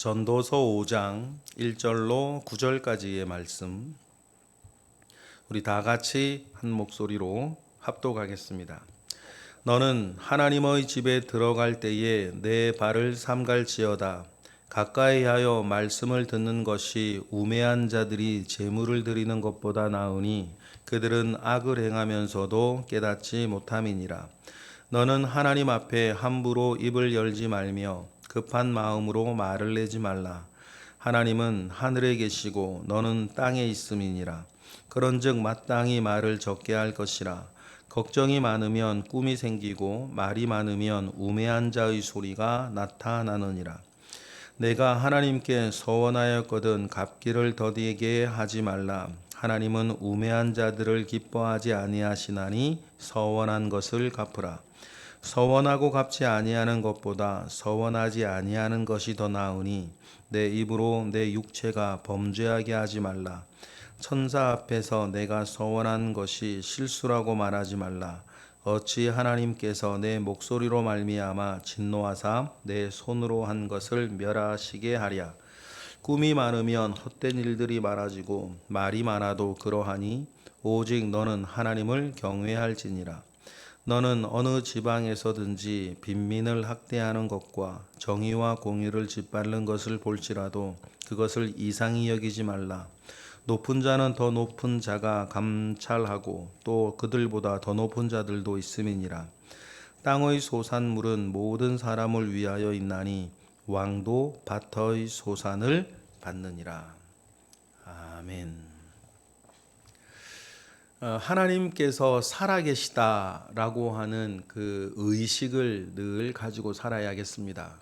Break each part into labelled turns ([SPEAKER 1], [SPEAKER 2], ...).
[SPEAKER 1] 전도서 5장 1절로 9절까지의 말씀 우리 다 같이 한 목소리로 합독하겠습니다. 너는 하나님의 집에 들어갈 때에 내 발을 삼갈지어다. 가까이 하여 말씀을 듣는 것이 우매한 자들이 제물을 드리는 것보다 나으니 그들은 악을 행하면서도 깨닫지 못함이니라. 너는 하나님 앞에 함부로 입을 열지 말며 급한 마음으로 말을 내지 말라. 하나님은 하늘에 계시고 너는 땅에 있음이니라. 그런즉 마땅히 말을 적게 할 것이라. 걱정이 많으면 꿈이 생기고 말이 많으면 우매한 자의 소리가 나타나느니라. 내가 하나님께 서원하였거든 갚기를 더디게 하지 말라. 하나님은 우매한 자들을 기뻐하지 아니하시나니 서원한 것을 갚으라. 서원하고 갚지 아니하는 것보다 서원하지 아니하는 것이 더 나으니 내 입으로 내 육체가 범죄하게 하지 말라. 천사 앞에서 내가 서원한 것이 실수라고 말하지 말라. 어찌 하나님께서 내 목소리로 말미암아 진노하사 내 손으로 한 것을 멸하시게 하랴. 꿈이 많으면 헛된 일들이 많아지고 말이 많아도 그러하니 오직 너는 하나님을 경외할지니라. 너는 어느 지방에서든지 빈민을 학대하는 것과 정의와 공의를 짓밟는 것을 볼지라도 그것을 이상히 여기지 말라. 높은 자는 더 높은 자가 감찰하고 또 그들보다 더 높은 자들도 있음이니라. 땅의 소산물은 모든 사람을 위하여 있나니 왕도 밭의 소산을 받느니라. 아멘. 하나님께서 살아계시다라고 하는 그 의식을 늘 가지고 살아야겠습니다.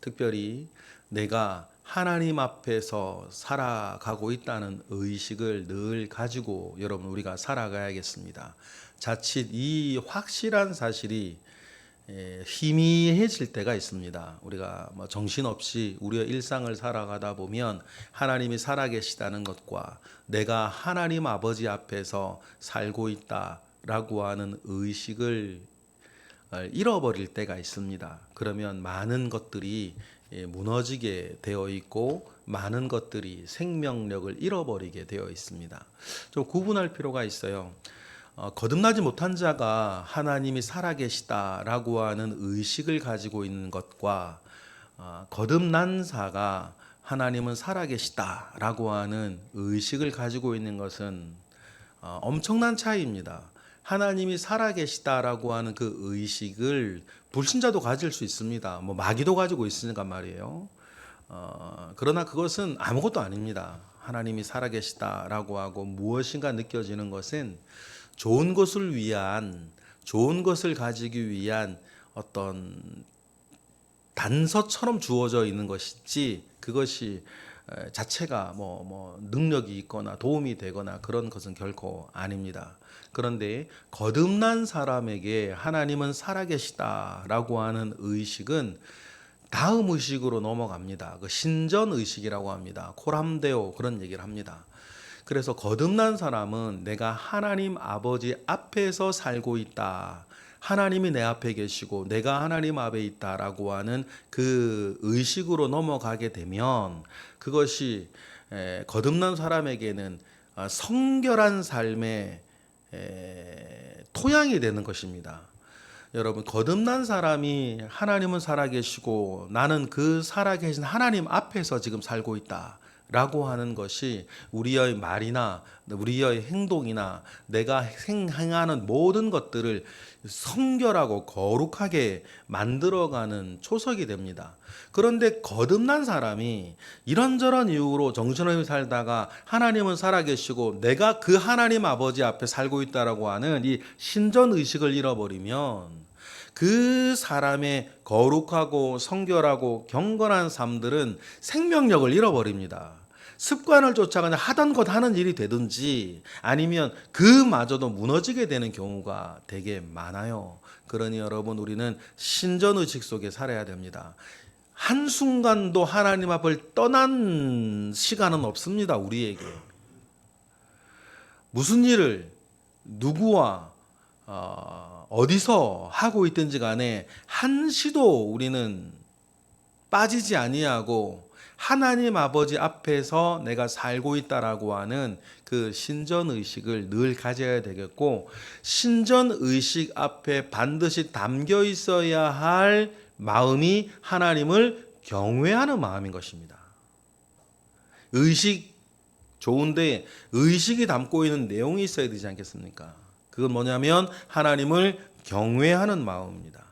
[SPEAKER 1] 특별히 내가 하나님 앞에서 살아가고 있다는 의식을 늘 가지고 여러분 우리가 살아가야겠습니다. 자칫 이 확실한 사실이 희미해질 때가 있습니다. 우리가 정신없이 우리의 일상을 살아가다 보면 하나님이 살아계시다는 것과 내가 하나님 아버지 앞에서 살고 있다라고 하는 의식을 잃어버릴 때가 있습니다. 그러면 많은 것들이 무너지게 되어 있고 많은 것들이 생명력을 잃어버리게 되어 있습니다. 좀 구분할 필요가 있어요. 거듭나지 못한 자가 하나님이 살아계시다라고 하는 의식을 가지고 있는 것과 거듭난 자가 하나님은 살아계시다라고 하는 의식을 가지고 있는 것은 엄청난 차이입니다. 하나님이 살아계시다라고 하는 그 의식을 불신자도 가질 수 있습니다. 마귀도 가지고 있으니까 말이에요. 그러나 그것은 아무것도 아닙니다. 하나님이 살아계시다라고 하고 무엇인가 느껴지는 것은 좋은 것을 위한, 좋은 것을 가지기 위한 어떤 단서처럼 주어져 있는 것이지 그것이 자체가 능력이 있거나 도움이 되거나 그런 것은 결코 아닙니다. 그런데 거듭난 사람에게 하나님은 살아계시다라고 하는 의식은 다음 의식으로 넘어갑니다. 그 신전 의식이라고 합니다. 코람데오 그런 얘기를 합니다. 그래서 거듭난 사람은 내가 하나님 아버지 앞에서 살고 있다. 하나님이 내 앞에 계시고 내가 하나님 앞에 있다라고 하는 그 의식으로 넘어가게 되면 그것이 거듭난 사람에게는 성결한 삶의 토양이 되는 것입니다. 여러분 거듭난 사람이 하나님은 살아계시고 나는 그 살아계신 하나님 앞에서 지금 살고 있다 라고 하는 것이 우리의 말이나 우리의 행동이나 내가 행하는 모든 것들을 성결하고 거룩하게 만들어가는 초석이 됩니다. 그런데 거듭난 사람이 이런저런 이유로 정신없이 살다가 하나님은 살아계시고 내가 그 하나님 아버지 앞에 살고 있다라고 하는 이 신전의식을 잃어버리면 그 사람의 거룩하고 성결하고 경건한 삶들은 생명력을 잃어버립니다. 습관을 쫓아 그냥 하던 것 하는 일이 되든지 아니면 그마저도 무너지게 되는 경우가 되게 많아요. 그러니 여러분 우리는 신전의식 속에 살아야 됩니다. 한순간도 하나님 앞을 떠난 시간은 없습니다. 우리에게. 무슨 일을 누구와 어디서 하고 있든지 간에 한시도 우리는 빠지지 아니하고 하나님 아버지 앞에서 내가 살고 있다라고 하는 그 신전의식을 늘 가져야 되겠고, 신전의식 앞에 반드시 담겨 있어야 할 마음이 하나님을 경외하는 마음인 것입니다. 의식 좋은데 의식이 담고 있는 내용이 있어야 되지 않겠습니까? 그건 뭐냐면 하나님을 경외하는 마음입니다.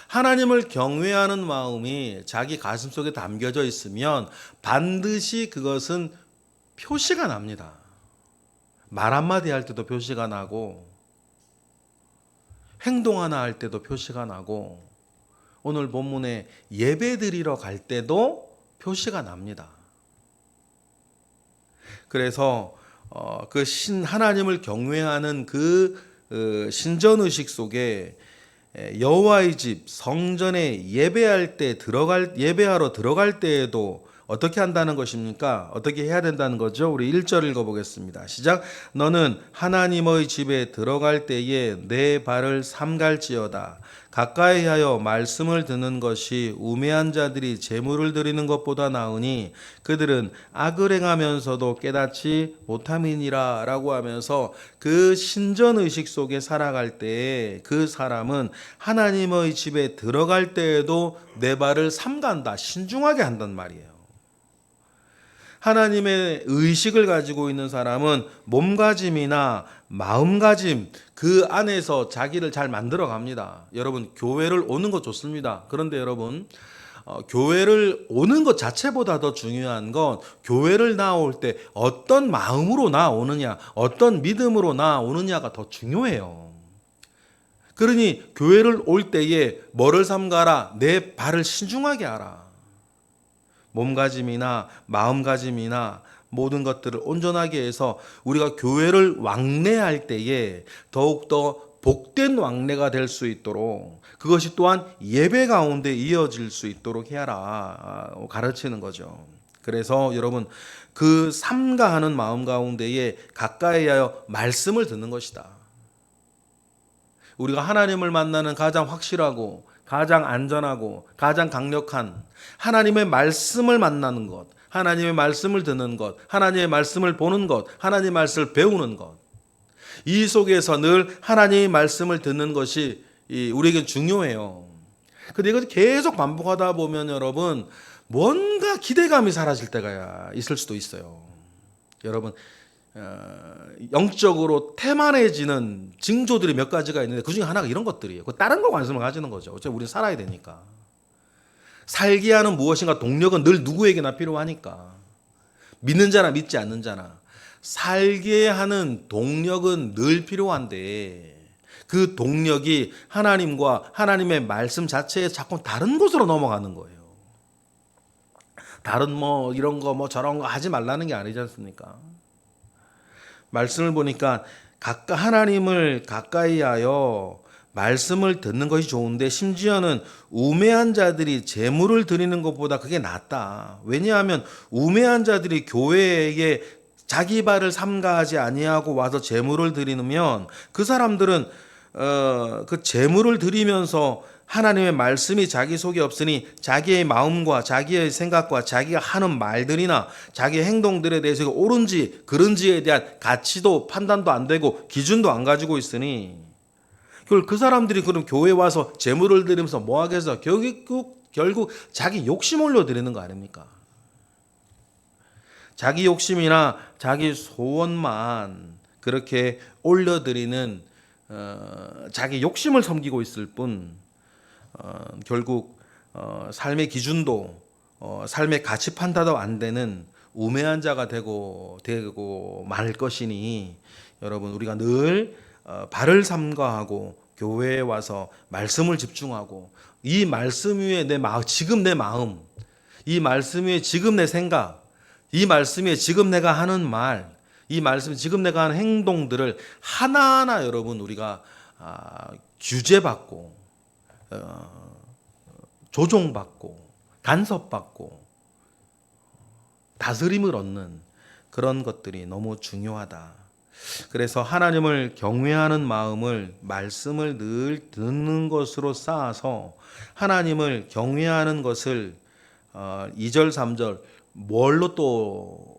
[SPEAKER 1] 하나님을 경외하는 마음이 자기 가슴속에 담겨져 있으면 반드시 그것은 표시가 납니다. 말 한마디 할 때도 표시가 나고, 행동 하나 할 때도 표시가 나고, 오늘 본문에 예배 드리러 갈 때도 표시가 납니다. 그래서 하나님을 경외하는 신전의식 속에 여호와의 집 성전에 예배하러 들어갈 때에도 어떻게 한다는 것입니까? 어떻게 해야 된다는 거죠? 우리 1절 읽어보겠습니다. 시작. 너는 하나님의 집에 들어갈 때에 내 발을 삼갈지어다. 가까이 하여 말씀을 듣는 것이 우매한 자들이 제물을 드리는 것보다 나으니 그들은 악을 행하면서도 깨닫지 못함이니라 라고 하면서 그 신전의식 속에 살아갈 때에 그 사람은 하나님의 집에 들어갈 때에도 내 발을 삼간다, 신중하게 한단 말이에요. 하나님의 의식을 가지고 있는 사람은 몸가짐이나 마음가짐 그 안에서 자기를 잘 만들어 갑니다. 여러분, 교회를 오는 것 좋습니다. 그런데 여러분, 교회를 오는 것 자체보다 더 중요한 건 교회를 나올 때 어떤 마음으로 나오느냐, 어떤 믿음으로 나오느냐가 더 중요해요. 그러니 교회를 올 때에 뭐를 삼가라? 내 발을 신중하게 하라. 몸가짐이나 마음가짐이나 모든 것들을 온전하게 해서 우리가 교회를 왕래할 때에 더욱더 복된 왕래가 될 수 있도록, 그것이 또한 예배 가운데 이어질 수 있도록 해라 가르치는 거죠. 그래서 여러분, 그 삼가하는 마음 가운데에 가까이 하여 말씀을 듣는 것이다. 우리가 하나님을 만나는 가장 확실하고 가장 안전하고 가장 강력한 하나님의 말씀을 만나는 것, 하나님의 말씀을 듣는 것, 하나님의 말씀을 보는 것, 하나님의 말씀을 배우는 것, 이 속에서 늘 하나님의 말씀을 듣는 것이 우리에게 중요해요. 근데 이걸 계속 반복하다 보면 여러분, 뭔가 기대감이 사라질 때가 있을 수도 있어요. 여러분, 영적으로 태만해지는 징조들이 몇 가지가 있는데 그 중에 하나가 이런 것들이에요. 다른 거 관심을 가지는 거죠. 어차피 우리는 살아야 되니까. 살게 하는 무엇인가 동력은 늘 누구에게나 필요하니까. 믿는 자나 믿지 않는 자나 살게 하는 동력은 늘 필요한데, 그 동력이 하나님과 하나님의 말씀 자체에 자꾸 다른 곳으로 넘어가는 거예요. 다른 이런 거 저런 거 하지 말라는 게 아니지 않습니까? 말씀을 보니까 하나님을 가까이 하여 말씀을 듣는 것이 좋은데, 심지어는 우매한 자들이 제물을 드리는 것보다 그게 낫다. 왜냐하면 우매한 자들이 교회에 자기 발을 삼가하지 아니하고 와서 제물을 드리면 그 사람들은 그 제물을 드리면서 하나님의 말씀이 자기 속에 없으니 자기의 마음과 자기의 생각과 자기가 하는 말들이나 자기의 행동들에 대해서 옳은지 그른지에 대한 가치도 판단도 안 되고 기준도 안 가지고 있으니, 그 사람들이 그럼 교회 와서 제물을 드리면서 뭐 하겠어? 결국 자기 욕심 올려드리는 거 아닙니까? 자기 욕심이나 자기 소원만 그렇게 올려드리는 자기 욕심을 섬기고 있을 뿐, 결국 삶의 기준도 삶의 가치 판단도 안 되는 우매한 자가 되고 말 것이니, 여러분, 우리가 늘 발을 삼가하고 교회에 와서 말씀을 집중하고 이 말씀 위에 지금 내 마음, 이 말씀 위에 지금 내 생각, 이 말씀 위에 지금 내가 하는 말, 이 말씀 지금 내가 하는 행동들을 하나하나 여러분 우리가 규제받고 조종받고 간섭받고 다스림을 얻는 그런 것들이 너무 중요하다. 그래서 하나님을 경외하는 마음을 말씀을 늘 듣는 것으로 쌓아서 하나님을 경외하는 것을 2절 3절 뭘로 또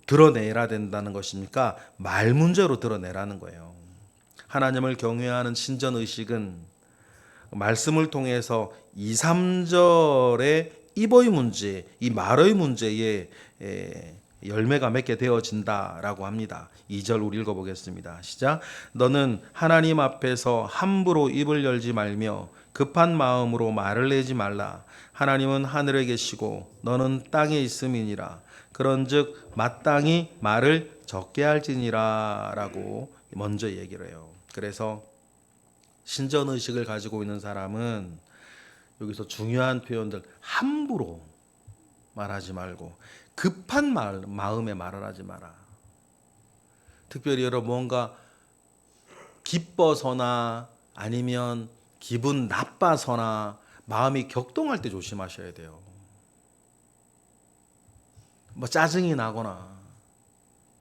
[SPEAKER 1] 드러내야 된다는 것입니까? 말 문제로 드러내라는 거예요. 하나님을 경외하는 신전 의식은 말씀을 통해서 2, 3절의 입의 문제, 이 말의 문제에 열매가 맺게 되어진다라고 합니다. 2절 우리 읽어보겠습니다. 시작. 너는 하나님 앞에서 함부로 입을 열지 말며 급한 마음으로 말을 내지 말라. 하나님은 하늘에 계시고 너는 땅에 있음이니라. 그런즉 마땅히 말을 적게 할지니라라고 먼저 얘기를 해요. 그래서 신전의식을 가지고 있는 사람은 여기서 중요한 표현들 함부로 말하지 말고 급한 마음에 말을 하지 마라. 특별히 여러분 뭔가 기뻐서나 아니면 기분 나빠서나 마음이 격동할 때 조심하셔야 돼요. 뭐 짜증이 나거나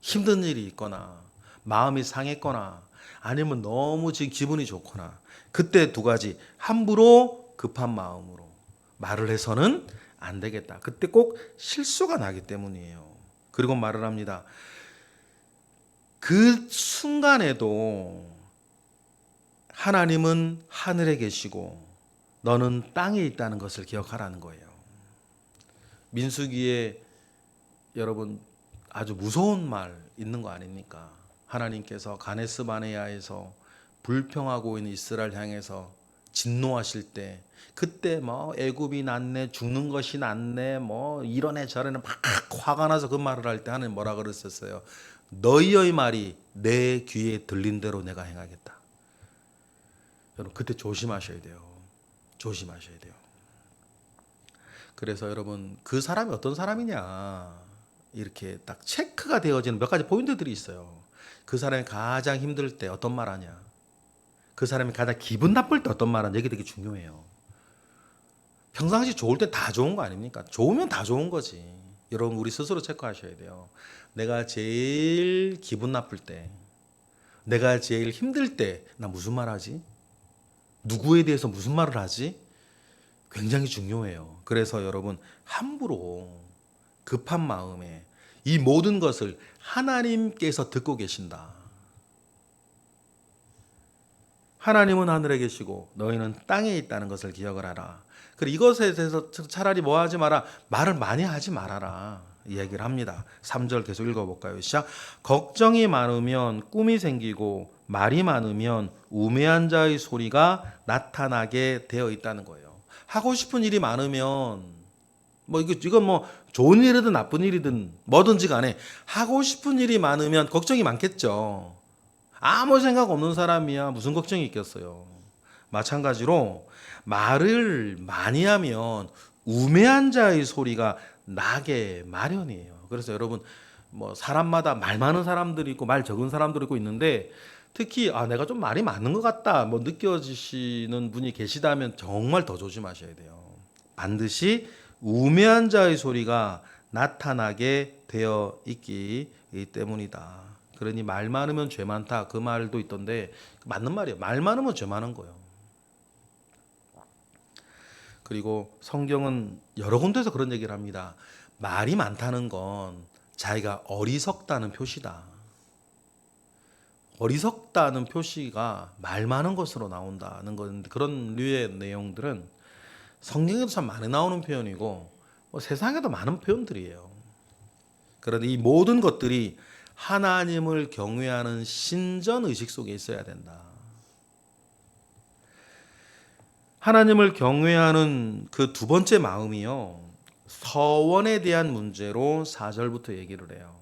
[SPEAKER 1] 힘든 일이 있거나 마음이 상했거나 아니면 너무 지금 기분이 좋거나 그때 두 가지 함부로 급한 마음으로 말을 해서는 안 되겠다. 그때 꼭 실수가 나기 때문이에요. 그리고 말을 합니다. 그 순간에도 하나님은 하늘에 계시고 너는 땅에 있다는 것을 기억하라는 거예요. 민수기에 여러분 아주 무서운 말 있는 거 아닙니까? 하나님께서 가네스 바네아에서 불평하고 있는 이스라엘 향해서 진노하실 때 그때 뭐 애굽이 낫네 죽는 것이 낫네 뭐 이러네 저러네 막 화가 나서 그 말을 할 때 하나님 뭐라 그랬었어요? 너희의 말이 내 귀에 들린 대로 내가 행하겠다. 여러분 그때 조심하셔야 돼요. 조심하셔야 돼요. 그래서 여러분 그 사람이 어떤 사람이냐 이렇게 딱 체크가 되어지는 몇 가지 포인트들이 있어요. 그 사람이 가장 힘들 때 어떤 말 하냐, 그 사람이 가장 기분 나쁠 때 어떤 말 하냐, 이게 되게 중요해요. 평상시 좋을 때 다 좋은 거 아닙니까? 좋으면 다 좋은 거지. 여러분 우리 스스로 체크하셔야 돼요. 내가 제일 기분 나쁠 때, 내가 제일 힘들 때 나 무슨 말 하지? 누구에 대해서 무슨 말을 하지? 굉장히 중요해요. 그래서 여러분 함부로 급한 마음에 이 모든 것을 하나님께서 듣고 계신다. 하나님은 하늘에 계시고 너희는 땅에 있다는 것을 기억을 하라. 그리고 이것에 대해서 차라리 뭐 하지 마라. 말을 많이 하지 말아라. 이야기를 합니다. 3절 계속 읽어볼까요? 시작. 걱정이 많으면 꿈이 생기고 말이 많으면 우매한 자의 소리가 나타나게 되어 있다는 거예요. 하고 싶은 일이 많으면 뭐 이건 뭐 좋은 일이든 나쁜 일이든 뭐든지 간에 하고 싶은 일이 많으면 걱정이 많겠죠. 아무 생각 없는 사람이야 무슨 걱정이 있겠어요. 마찬가지로 말을 많이 하면 우매한 자의 소리가 나게 마련이에요. 그래서 여러분 뭐 사람마다 말 많은 사람들이 있고 말 적은 사람들이 있고 있는데 특히 내가 좀 말이 많은 것 같다 뭐 느껴지시는 분이 계시다면 정말 더 조심하셔야 돼요. 반드시 우매한 자의 소리가 나타나게 되어 있기 때문이다. 그러니 말 많으면 죄 많다 그 말도 있던데 맞는 말이에요. 말 많으면 죄 많은 거예요. 그리고 성경은 여러 군데서 그런 얘기를 합니다. 말이 많다는 건 자기가 어리석다는 표시다. 어리석다는 표시가 말 많은 것으로 나온다는 건데 그런 류의 내용들은 성경에도 참 많이 나오는 표현이고 세상에도 많은 표현들이에요. 그런데 이 모든 것들이 하나님을 경외하는 신전 의식 속에 있어야 된다. 하나님을 경외하는 그 두 번째 마음이요. 서원에 대한 문제로 4절부터 얘기를 해요.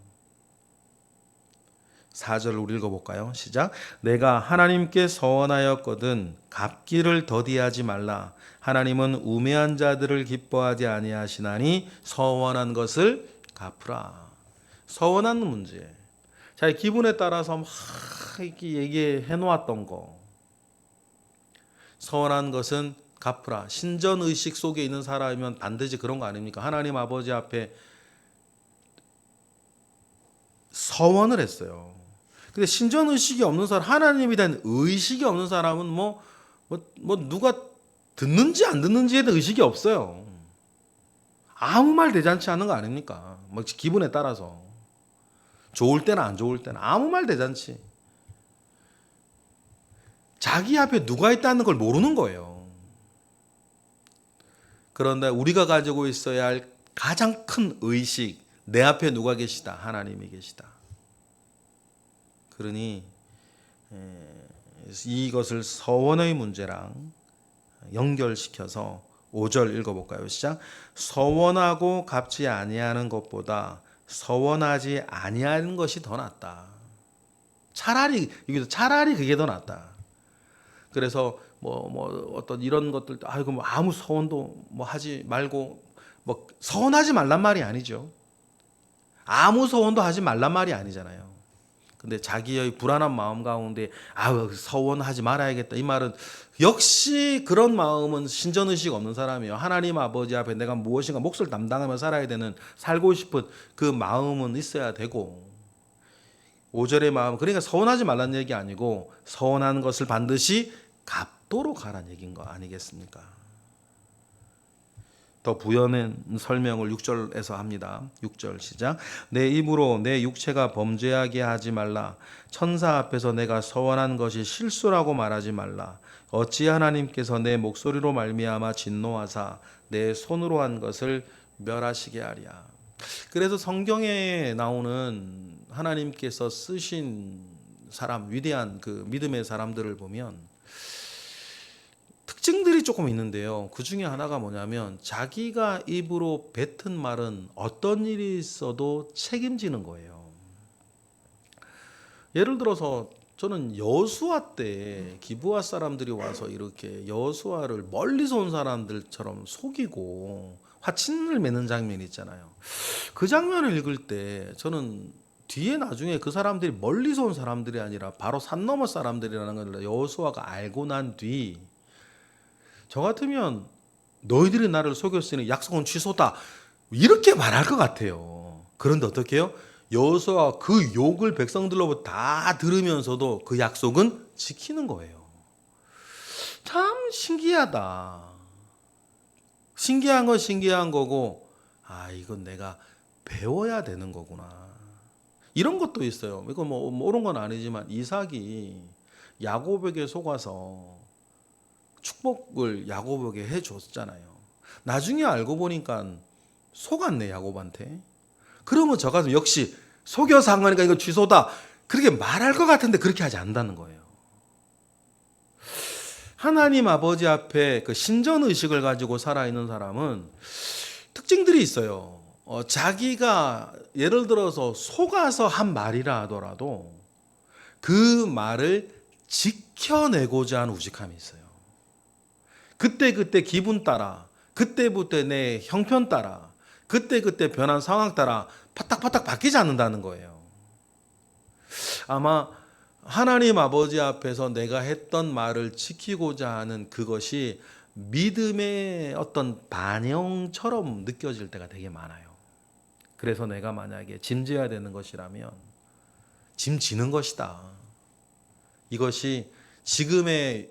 [SPEAKER 1] 4절 우리 읽어볼까요? 시작. 내가 하나님께 서원하였거든 갚기를 더디하지 말라. 하나님은 우매한 자들을 기뻐하지 아니하시나니 서원한 것을 갚으라. 서원하는 문제. 자기 기분에 따라서 막 이렇게 얘기해 놓았던 거. 서원한 것은 갚으라. 신전 의식 속에 있는 사람이면 반드시 그런 거 아닙니까? 하나님 아버지 앞에 서원을 했어요. 근데 신전 의식이 없는 사람, 하나님에 대한 의식이 없는 사람은 뭐 누가 듣는지 안 듣는지에 대한 의식이 없어요. 아무 말 대잔치 하는 거 아닙니까? 뭐 기분에 따라서 좋을 때나 안 좋을 때나 아무 말 대잔치. 자기 앞에 누가 있다는 걸 모르는 거예요. 그런데 우리가 가지고 있어야 할 가장 큰 의식, 내 앞에 누가 계시다? 하나님이 계시다. 그러니 이것을 서원의 문제랑 연결시켜서 5절 읽어볼까요? 시작. 서원하고 갚지 아니하는 것보다 서원하지 아니하는 것이 더 낫다. 차라리 그게 더 낫다. 그래서 어떤 이런 것들 아이고 뭐 아무 서원도 뭐 하지 말고 뭐 서원하지 말란 말이 아니죠. 아무 서원도 하지 말란 말이 아니잖아요. 근데 자기의 불안한 마음 가운데 서원하지 말아야겠다 이 말은 역시 그런 마음은 신전의식 없는 사람이에요. 하나님 아버지 앞에 내가 무엇인가 몫을 담당하며 살아야 되는 살고 싶은 그 마음은 있어야 되고 5절의 마음 그러니까 서원하지 말라는 얘기 아니고 서원하는 것을 반드시 갚도록 하라는 얘기인 거 아니겠습니까? 더 부연한 설명을 6절에서 합니다. 6절 시작. 내 입으로 내 육체가 범죄하게 하지 말라. 천사 앞에서 내가 서원한 것이 실수라고 말하지 말라. 어찌 하나님께서 내 목소리로 말미암아 진노하사 내 손으로 한 것을 멸하시게 하랴. 그래서 성경에 나오는 하나님께서 쓰신 사람 위대한 그 믿음의 사람들을 보면 특징들이 조금 있는데요. 그 중에 하나가 뭐냐면 자기가 입으로 뱉은 말은 어떤 일이 있어도 책임지는 거예요. 예를 들어서 저는 여수아 때 기브아 사람들이 와서 이렇게 여수아를 멀리서 온 사람들처럼 속이고 화친을 맺는 장면이 있잖아요. 그 장면을 읽을 때 저는 뒤에 나중에 그 사람들이 멀리서 온 사람들이 아니라 바로 산 너머 사람들이라는 걸 여수아가 알고 난 뒤 저 같으면 너희들이 나를 속였으니 약속은 취소다 이렇게 말할 것 같아요. 그런데 어떻게 해요? 여호수아가 그 욕을 백성들로부터 다 들으면서도 그 약속은 지키는 거예요. 참 신기하다. 신기한 건 신기한 거고 이건 내가 배워야 되는 거구나. 이런 것도 있어요. 이거 뭐 옳은 건 아니지만 이삭이 야곱에게 속아서 축복을 야곱에게 해줬잖아요. 나중에 알고 보니까 속았네 야곱한테. 그러면 저 같으면 역시 속여서 한 거니까 이거 취소다 그렇게 말할 것 같은데 그렇게 하지 않는다는 거예요. 하나님 아버지 앞에 그 신전의식을 가지고 살아있는 사람은 특징들이 있어요. 자기가 예를 들어서 속아서 한 말이라 하더라도 그 말을 지켜내고자 하는 우직함이 있어요. 그때 기분 따라 그때부터 내 형편 따라 그때 변한 상황 따라 파딱파딱 바뀌지 않는다는 거예요. 아마 하나님 아버지 앞에서 내가 했던 말을 지키고자 하는 그것이 믿음의 어떤 반영처럼 느껴질 때가 되게 많아요. 그래서 내가 만약에 짐져야 되는 것이라면 짐지는 것이다. 이것이 지금의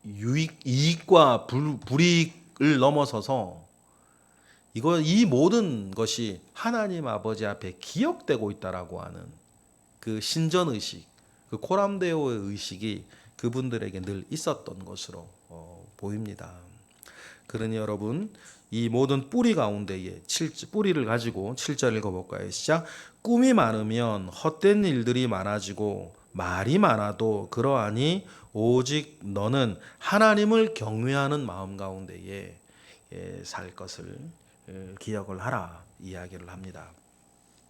[SPEAKER 1] 이익과 불이익을 넘어서서 이 모든 것이 하나님 아버지 앞에 기억되고 있다라고 하는 그 신전 의식, 그 코람데오의 의식이 그분들에게 늘 있었던 것으로 보입니다. 그러니 여러분 이 모든 뿌리 가운데에 뿌리를 가지고 7절 읽어볼까요? 시작. 꿈이 많으면 헛된 일들이 많아지고 말이 많아도 그러하니 오직 너는 하나님을 경외하는 마음 가운데에 살 것을 기억을 하라 이야기를 합니다.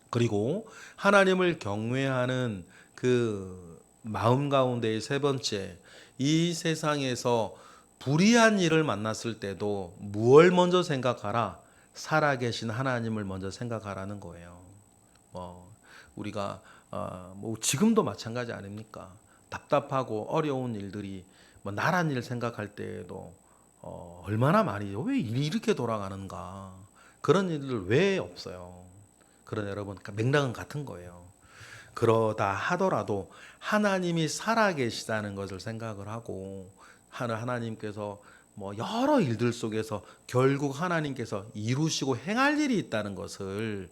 [SPEAKER 1] 그리고 하나님을 경외하는 그 마음 가운데의 세 번째, 이 세상에서 불의한 일을 만났을 때도 무엇을 먼저 생각하라? 살아계신 하나님을 먼저 생각하라는 거예요. 우리가 지금도 마찬가지 아닙니까? 답답하고 어려운 일들이 나란 일 생각할 때에도 얼마나 많이 왜 일이 이렇게 돌아가는가 그런 일들 왜 없어요? 그런 여러분 맥락은 같은 거예요. 그러다 하더라도 하나님이 살아계시다는 것을 생각을 하고 하나님께서 뭐 여러 일들 속에서 결국 하나님께서 이루시고 행할 일이 있다는 것을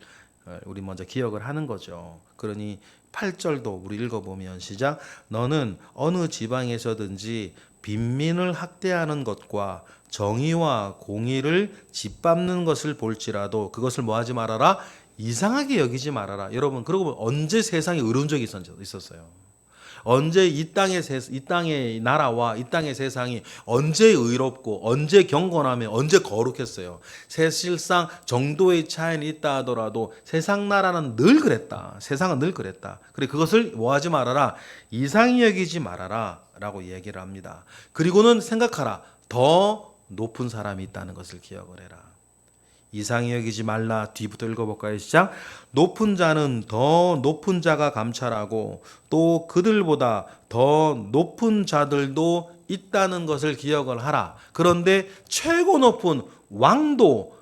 [SPEAKER 1] 우리 먼저 기억을 하는 거죠. 그러니 8절도 우리 읽어보면 시작. 너는 어느 지방에서든지 빈민을 학대하는 것과 정의와 공의를 짓밟는 것을 볼지라도 그것을 뭐하지 말아라? 이상하게 여기지 말아라. 여러분, 그러고 언제 세상에 의로운 적이 있었어요? 언제 이 땅의 나라와 이 땅의 세상이 언제 의롭고 언제 경건하며 언제 거룩했어요? 사실상 정도의 차이는 있다 하더라도 세상 나라는 늘 그랬다. 세상은 늘 그랬다. 그래 그것을 뭐하지 말아라. 이상히 여기지 말아라 라고 얘기를 합니다. 그리고는 생각하라. 더 높은 사람이 있다는 것을 기억을 해라. 이상히 여기지 말라. 뒤부터 읽어볼까요? 시작. 높은 자는 더 높은 자가 감찰하고 또 그들보다 더 높은 자들도 있다는 것을 기억을 하라. 그런데 최고 높은 왕도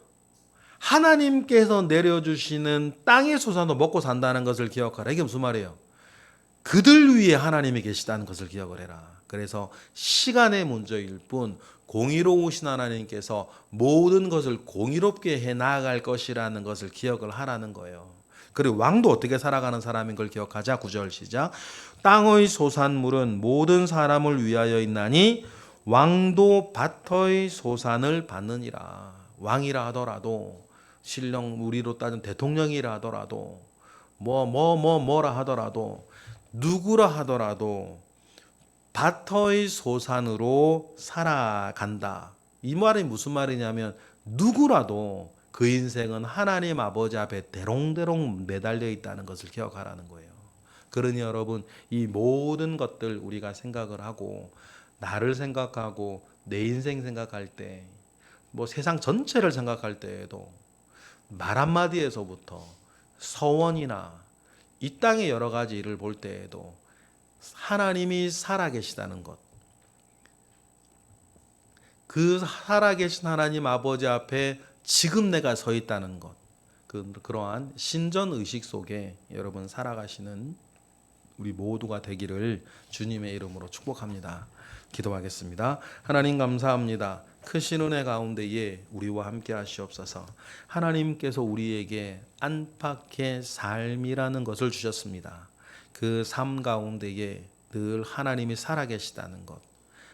[SPEAKER 1] 하나님께서 내려주시는 땅의 소산도 먹고 산다는 것을 기억하라. 이게 무슨 말이에요? 그들 위에 하나님이 계시다는 것을 기억을 해라. 그래서 시간의 문제일 뿐 공의로우신 하나님께서 모든 것을 공의롭게 해 나아갈 것이라는 것을 기억을 하라는 거예요. 그리고 왕도 어떻게 살아가는 사람인 걸 기억하자. 9절 시작. 땅의 소산물은 모든 사람을 위하여 있나니 왕도 밭의 소산을 받느니라. 왕이라 하더라도 신령 우리로 따지면 대통령이라 하더라도 뭐라 하더라도 누구라 하더라도 밭의 소산으로 살아간다. 이 말이 무슨 말이냐면 누구라도 그 인생은 하나님 아버지 앞에 대롱대롱 매달려 있다는 것을 기억하라는 거예요. 그러니 여러분 이 모든 것들 우리가 생각을 하고 나를 생각하고 내 인생 생각할 때 뭐 세상 전체를 생각할 때에도 말 한마디에서부터 서원이나 이 땅의 여러 가지 일을 볼 때에도 하나님이 살아계시다는 것, 그 살아계신 하나님 아버지 앞에 지금 내가 서 있다는 것, 그러한 신전 의식 속에 여러분 살아가시는 우리 모두가 되기를 주님의 이름으로 축복합니다. 기도하겠습니다. 하나님 감사합니다. 크신 은혜 가운데에 우리와 함께 하시옵소서. 하나님께서 우리에게 안팎의 삶이라는 것을 주셨습니다. 그 삶 가운데에 늘 하나님이 살아계시다는 것,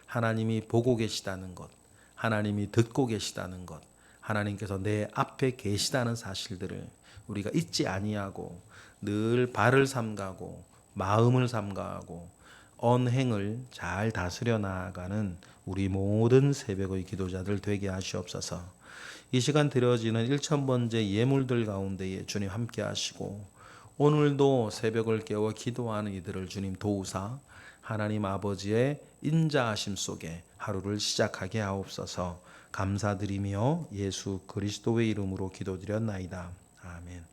[SPEAKER 1] 하나님이 보고 계시다는 것, 하나님이 듣고 계시다는 것, 하나님께서 내 앞에 계시다는 사실들을 우리가 잊지 아니하고 늘 발을 삼가고 마음을 삼가하고 언행을 잘 다스려 나아가는 우리 모든 새벽의 기도자들 되게 하시옵소서. 이 시간 드려지는 1000번째 예물들 가운데에 주님 함께 하시고 오늘도 새벽을 깨워 기도하는 이들을 주님 도우사 하나님 아버지의 인자하심 속에 하루를 시작하게 하옵소서. 감사드리며 예수 그리스도의 이름으로 기도드렸나이다. 아멘.